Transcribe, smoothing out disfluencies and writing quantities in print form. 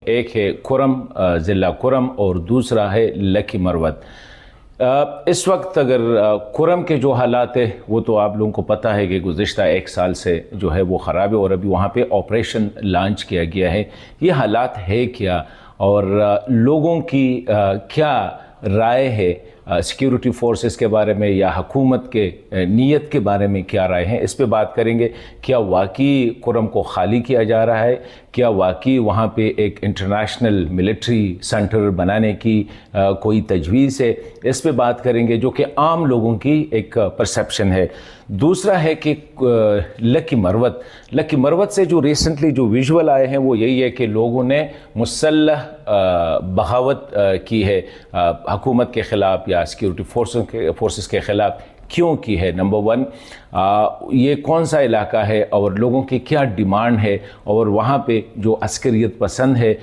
ایک ہے کرم ضلع کرم اور دوسرا ہے لکی مروت۔ اس وقت اگر کرم کے جو حالات ہیں وہ تو آپ لوگوں کو پتہ ہے کہ گزشتہ ایک سال سے جو ہے وہ خراب ہے، اور ابھی وہاں پہ آپریشن لانچ کیا گیا ہے۔ یہ حالات ہے کیا اور لوگوں کی کیا رائے ہے سیکیورٹی فورسز کے بارے میں یا حکومت کے نیت کے بارے میں کیا رائے ہیں، اس پہ بات کریں گے۔ کیا واقعی کرم کو خالی کیا جا رہا ہے؟ کیا واقعی وہاں پہ ایک انٹرنیشنل ملٹری سینٹر بنانے کی کوئی تجویز ہے؟ اس پہ بات کریں گے، جو کہ عام لوگوں کی ایک پرسیپشن ہے۔ دوسرا ہے کہ لکی مروت سے جو ریسنٹلی جو ویژول آئے ہیں وہ یہی ہے کہ لوگوں نے مسلح بغاوت کی ہے حکومت کے خلاف یا سیکیورٹی فورسز کے خلاف۔ کیوں کی ہے؟ نمبر ون، یہ کون سا علاقہ ہے اور لوگوں کی کیا ڈیمانڈ ہے، اور وہاں پہ جو عسکریت پسند ہے